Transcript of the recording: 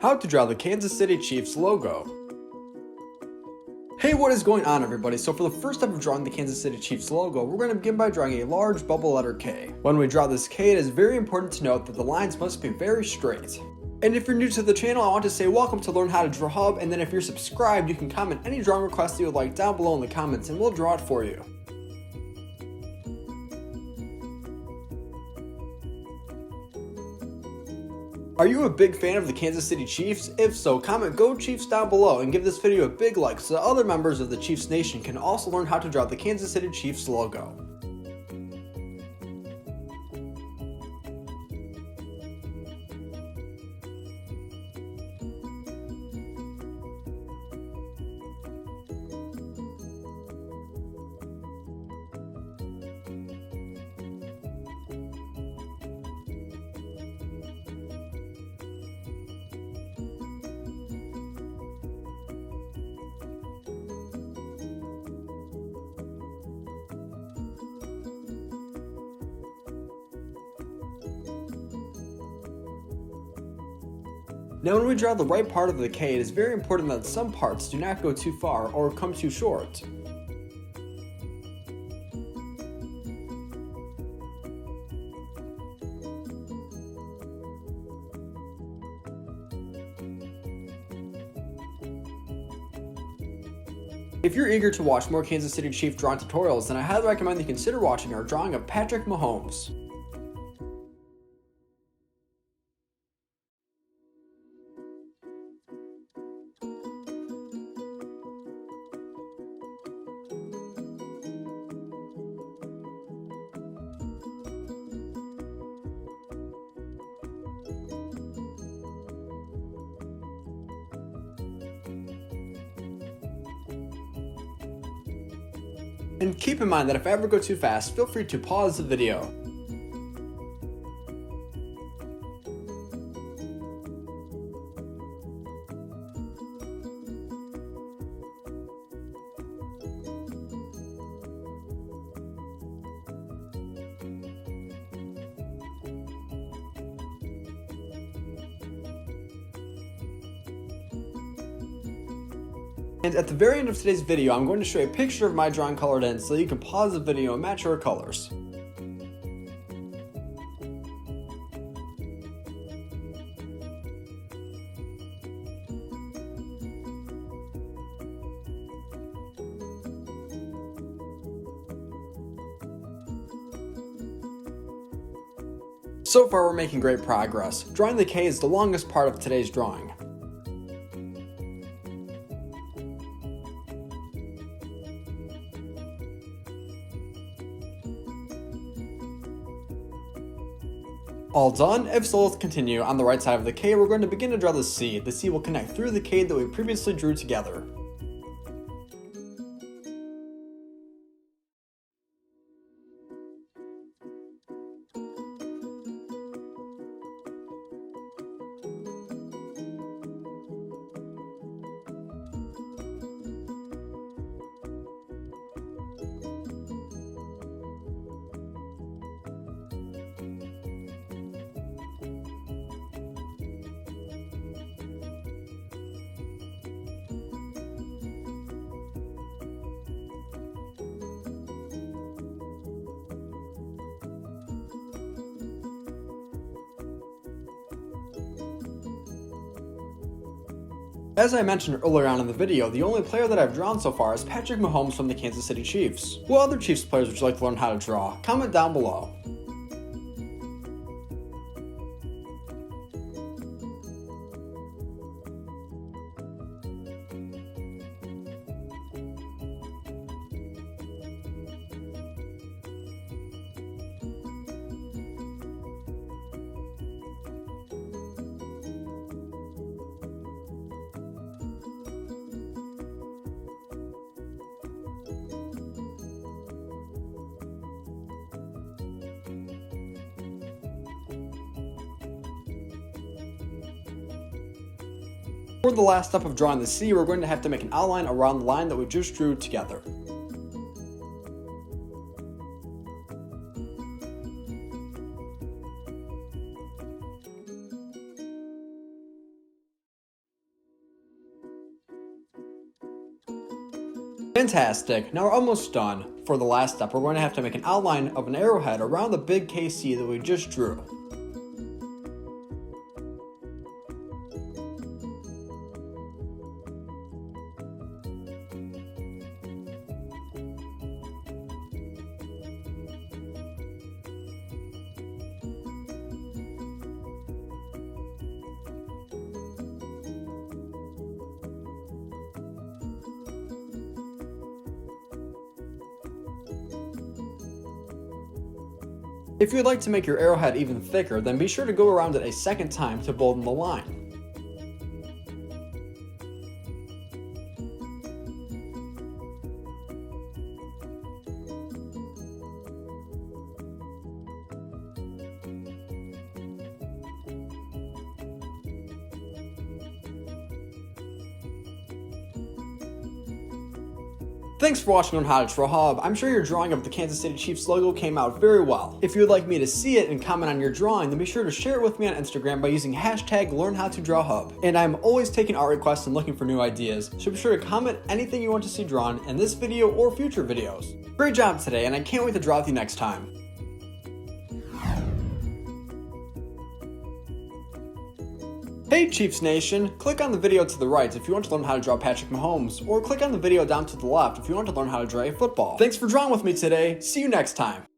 How to draw the Kansas City Chiefs logo. Hey, what is going on everybody? So for the first step of drawing the Kansas City Chiefs logo, we're going to begin by drawing a large bubble letter K. When we draw this K, it is very important to note that the lines must be very straight. And if you're new to the channel, I want to say welcome to Learn How to Draw Hub, and then if you're subscribed, you can comment any drawing request you would like down below in the comments and we'll draw it for you. Are you a big fan of the Kansas City Chiefs? If so, comment "Go Chiefs" down below and give this video a big like so that other members of the Chiefs Nation can also learn how to draw the Kansas City Chiefs logo. Now when we draw the right part of the K, it is very important that some parts do not go too far or come too short. If you're eager to watch more Kansas City Chief drawing tutorials, then I highly recommend you consider watching our drawing of Patrick Mahomes. And keep in mind that if I ever go too fast, feel free to pause the video. And at the very end of today's video, I'm going to show you a picture of my drawing colored in so you can pause the video and match your colors. So far we're making great progress. Drawing the K is the longest part of today's drawing. All done? If so, let's continue. On the right side of the K, we're going to begin to draw the C. The C will connect through the K that we previously drew together. As I mentioned earlier on in the video, the only player that I've drawn so far is Patrick Mahomes from the Kansas City Chiefs. What other Chiefs players would you like to learn how to draw? Comment down below. For the last step of drawing the C, we're going to have to make an outline around the line that we just drew together. Fantastic, now we're almost done. For the last step, we're going to have to make an outline of an arrowhead around the big KC that we just drew. If you'd like to make your arrowhead even thicker, then be sure to go around it a second time to bolden the line. Thanks for watching on How to Draw Hub. I'm sure your drawing of the Kansas City Chiefs logo came out very well. If you would like me to see it and comment on your drawing, then be sure to share it with me on Instagram by using hashtag LearnHowToDrawHub. And I'm always taking art requests and looking for new ideas, so be sure to comment anything you want to see drawn in this video or future videos. Great job today, and I can't wait to draw with you next time. Hey Chiefs Nation! Click on the video to the right if you want to learn how to draw Patrick Mahomes, or click on the video down to the left if you want to learn how to draw a football. Thanks for drawing with me today. See you next time.